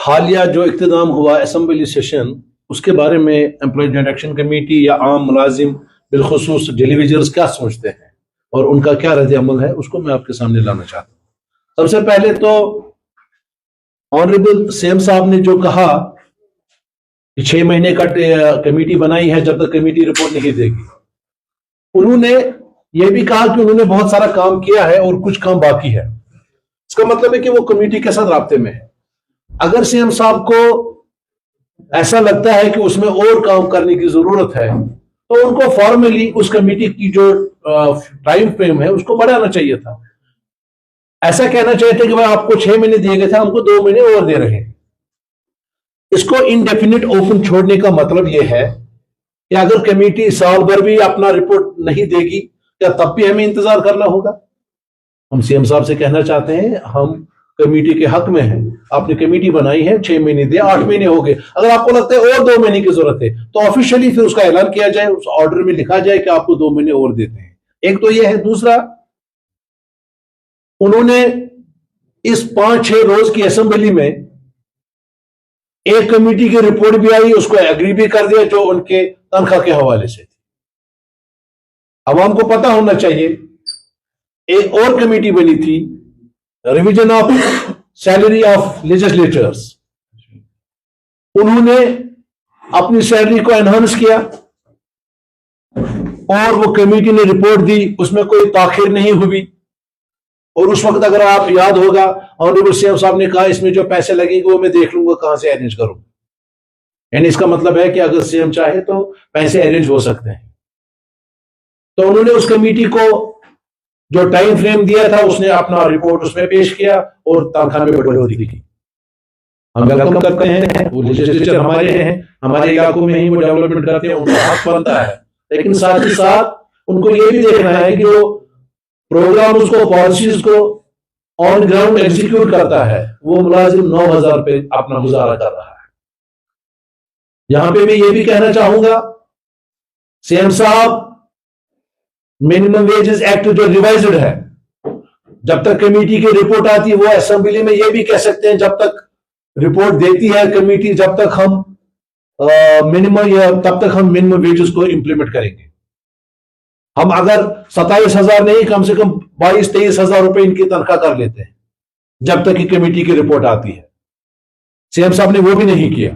حالیہ جو اختتام ہوا اسمبلی سیشن، اس کے بارے میں امپلائی انٹریکشن کمیٹی یا عام ملازم بالخصوص ڈیلی ویجرز کیا سوچتے ہیں اور ان کا کیا رد عمل ہے، اس کو میں آپ کے سامنے لانا چاہتا ہوں۔ سب سے پہلے تو آنریبل سی ایم صاحب نے جو کہا کہ 6 مہینے کا کمیٹی بنائی ہے، جب تک کمیٹی رپورٹ نہیں دے گی، انہوں نے یہ بھی کہا کہ انہوں نے بہت سارا کام کیا ہے اور کچھ کام باقی ہے۔ اس کا مطلب ہے کہ وہ کمیٹی کے ساتھ رابطے میں ہے۔ اگر سی ایم صاحب کو ایسا لگتا ہے کہ اس میں اور کام کرنے کی ضرورت ہے تو ان کو فارملی اس کمیٹی کی جو ٹائم فریم ہے اس کو بڑھانا چاہیے تھا۔ ایسا کہنا چاہیے تھا کہ وہ آپ کو 6 مہینے دیے گئے تھے، ہم کو 2 مہینے اور دے رہے ہیں۔ اس کو انڈیفینٹ اوپن چھوڑنے کا مطلب یہ ہے کہ اگر کمیٹی سال بھر بھی اپنا رپورٹ نہیں دے گی کیا تب بھی ہمیں انتظار کرنا ہوگا؟ ہم سی ایم صاحب سے کہنا چاہتے ہیں ہم کمیٹی کے حق میں ہیں، آپ نے کمیٹی بنائی ہے، 6 مہینے دے، 8 مہینے ہو گئے، اگر آپ کو لگتا ہے اور 2 مہینے کی ضرورت ہے تو آفیشلی پھر اس کا اعلان کیا جائے، اس آرڈر میں لکھا جائے کہ آپ کو 2 مہینے اور دیتے ہیں۔ ایک تو یہ ہے۔ دوسرا، انہوں نے اس 5-6 روز کی اسمبلی میں ایک کمیٹی کی رپورٹ بھی آئی، اس کو ایگری بھی کر دیا جو ان کے تنخواہ کے حوالے سے تھی۔ عوام کو پتا ہونا چاہیے ایک اور کمیٹی بنی تھی، revision of salary of legislatures, انہوں نے اپنی سیلری کو انہانس کیا اور وہ کمیٹی نے رپورٹ دی، اس میں کوئی تاخیر نہیں ہوئی۔ اور اس وقت اگر آپ یاد ہوگا آنریبل سی ایم صاحب نے کہا اس میں جو پیسے لگیں گے وہ میں دیکھ لوں گا کہاں سے ارینج کروں، یعنی اس کا مطلب ہے کہ اگر سی ایم چاہے تو پیسے ارینج ہو سکتے ہیں۔ تو انہوں نے اس کمیٹی کو جو ٹائم فریم دیا تھا اس نے اپنا رپورٹ اس میں پیش کیا اور تنخواہ میں بڑھوتری کی۔ ہم ویلکم کرتے ہیں، وہ لیجسلیچر ہمارے ہیں، ہمارے علاقوں میں ہی وہ ڈیولپمنٹ کرتے ہیں، ان کا حق بنتا ہے، لیکن ساتھ ہی ساتھ ان کو یہ بھی دیکھنا ہے کہ وہ پروگرامز کو، پالیسیز کو آن گراؤنڈ ایگزیکیوٹ کرتا ہے۔ وہ ملازم 9,000 پہ اپنا گزارا کر رہا ہے۔ یہاں پہ میں یہ بھی کہنا چاہوں گا، سی ایم صاحب منیمم ویجز ایکٹ جو ریوائزڈ ہے، جب تک کمیٹی کی رپورٹ آتی ہے وہ اسمبلی میں یہ بھی کہہ سکتے ہیں جب تک رپورٹ دیتی ہے کمیٹی جب تک ہم منیمم ویجز کو امپلیمنٹ کریں گے۔ ہم اگر 27,000 نہیں کم سے کم 22-23,000 روپے ان کی تنخواہ کر لیتے ہیں جب تک کہ کمیٹی کی رپورٹ آتی ہے۔ سی ایم صاحب نے وہ بھی نہیں کیا۔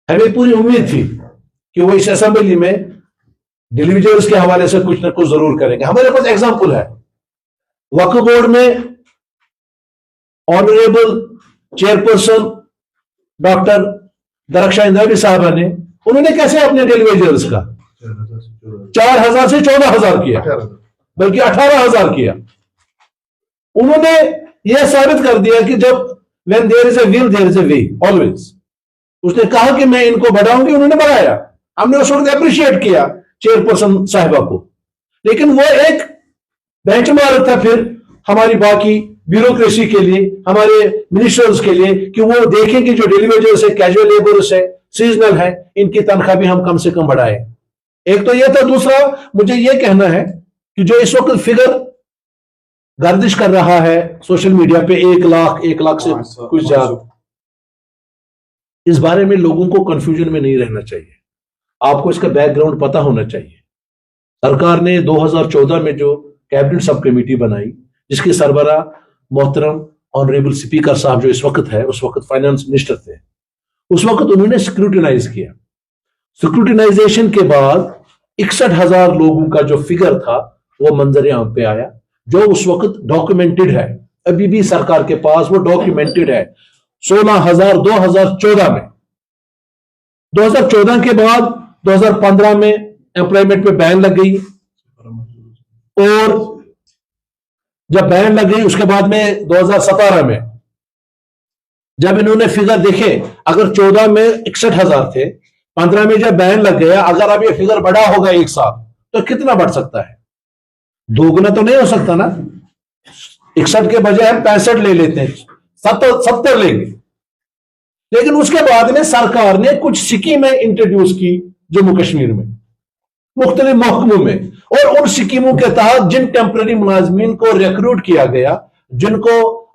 ہمیں پوری امید تھی کہ وہ اس اسمبلی میں ڈیلی ویجرز کے حوالے سے کچھ نہ کچھ ضرور کریں گے۔ ہمارے پاس ایگزامپل ہے، وقف بورڈ میں آنریبل چیئرپرسن ڈاکٹر درخشاں اندرابی صاحبہ نے، انہوں نے کیسے اپنے ڈیلی ویجرز کا 4,000 سے 14,000 کیا، بلکہ 18,000 کیا۔ انہوں نے یہ ثابت کر دیا کہ جب when there is a will there is a way always، اس نے کہا کہ میں ان کو بڑھاؤں گی، انہوں نے بڑھایا۔ ہم نے اس وقت اپریشیٹ کیا چیئرپرسن صاحبہ کو، لیکن وہ ایک بینچ مارک تھا پھر ہماری باقی بیوروکریسی کے لیے، ہمارے منسٹرز کے لیے، کہ وہ دیکھیں کہ جو ڈیلی ویجرز ہے، کیجول لیبرز ہے، سیزنل ہے، ان کی تنخواہ بھی ہم کم سے کم بڑھائیں۔ ایک تو یہ تھا۔ دوسرا مجھے یہ کہنا ہے کہ جو اس وقت فگر گردش کر رہا ہے سوشل میڈیا پہ 1 لاکھ سے کچھ زیادہ، اس بارے میں لوگوں کو کنفیوژن میں نہیں رہنا چاہیے۔ آپ کو اس کا بیک گراؤنڈ پتا ہونا چاہیے۔ سرکار نے 2014 میں جو کیبنٹ سب کمیٹی بنائی، جس کے سربراہ محترم آنریبل اسپیکر صاحب جو اس وقت ہے، اس وقت فائنانس منسٹر تھے، اس وقت انہوں نے سکروٹنائز کیا۔ سکروٹنائزیشن کے بعد 61,000 لوگوں کا جو فگر تھا وہ منظر عام پہ آیا، جو اس وقت ڈاکومنٹڈ ہے، ابھی بھی سرکار کے پاس وہ ڈاکومنٹڈ ہے۔ 16,000 2014 میں، 2014 کے بعد 2015 میں امپلائمنٹ پہ بین لگ گئی، اور جب بین لگ گئی اس کے بعد میں 2017 میں جب انہوں نے فگر دیکھے، اگر 14 میں 61,000 تھے، 15 میں جب بین لگ گیا، اگر اب یہ فگر بڑا ہوگا ایک سال تو کتنا بڑھ سکتا ہے؟ 2 گنا تو نہیں ہو سکتا نا۔ 61 کے بجائے ہم 65 لے لیتے ہیں، 70 لیں گے۔ لیکن اس کے بعد میں سرکار نے کچھ سکیمیں انٹروڈیوس کی جموں کشمیر میں، مختلف محکموں میں، اور ان سکیموں کے تحت جن ٹیمپرری ملازمین کو ریکروٹ کیا گیا، جن کو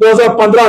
2015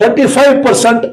35%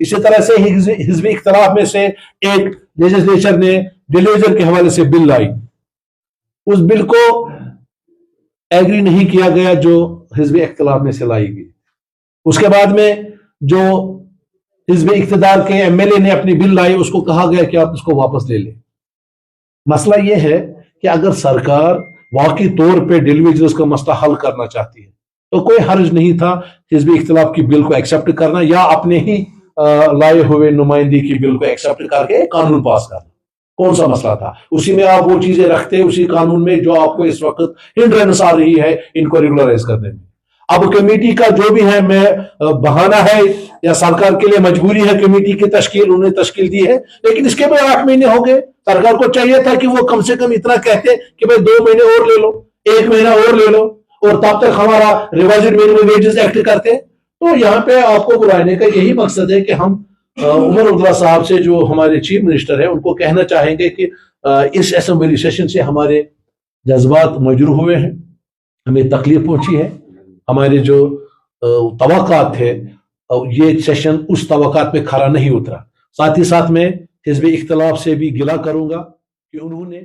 اسی طرح سے حزب اختلاف میں سے ایک لیجسلیچر نے ڈیلیویژن کے حوالے سے بل لائی، اس بل کو ایگری نہیں کیا گیا جو حزب اختلاف میں سے لائی گئی. اس کے بعد میں جو حزب اقتدار کے ایم ایل اے نے اپنی بل لائی، اس کو کہا گیا کہ آپ اس کو واپس لے لیں. مسئلہ یہ ہے کہ اگر سرکار واقعی طور پہ ڈیلیویژنز کا مسئلہ حل کرنا چاہتی ہے تو کوئی حرج نہیں تھا حزب اختلاف کی بل کو ایکسیپٹ کرنا یا اپنے ہی لائے ہوئے نمائندگی کی بل کو ایکسیپٹ کر کے قانون پاس کرنا. کون سا مسئلہ تھا؟ اسی میں آپ وہ چیزیں رکھتے اسی قانون میں جو آپ کو اس وقت ہنڈرنس آ رہی ہے ان کو ریگولرائز کرنے میں. اب کمیٹی کا جو بھی ہے میں بہانہ ہے یا سرکار کے لیے مجبوری ہے کمیٹی کی تشکیل، انہوں نے تشکیل دی ہے، لیکن اس کے بعد 8 مہینے ہو گئے. سرکار کو چاہیے تھا کہ وہ کم سے کم اتنا کہتے کہ بھائی 2 مہینے اور لے لو، 1 مہینہ اور لے لو، اور تب تک ہمارا ریوائزڈ منیمم ویجز ایکٹ کرتے. تو یہاں پہ آپ کو بلانے کا یہی مقصد ہے کہ ہم عمر عبداللہ صاحب سے جو ہمارے چیف منسٹر ہیں ان کو کہنا چاہیں گے کہ اس اسمبلی سیشن سے ہمارے جذبات مجروح ہوئے ہیں، ہمیں تکلیف پہنچی ہے، ہمارے جو توقعات تھے یہ سیشن اس توقعات پہ کھرا نہیں اترا. ساتھ ہی ساتھ میں حزب اختلاف سے بھی گلہ کروں گا کہ انہوں نے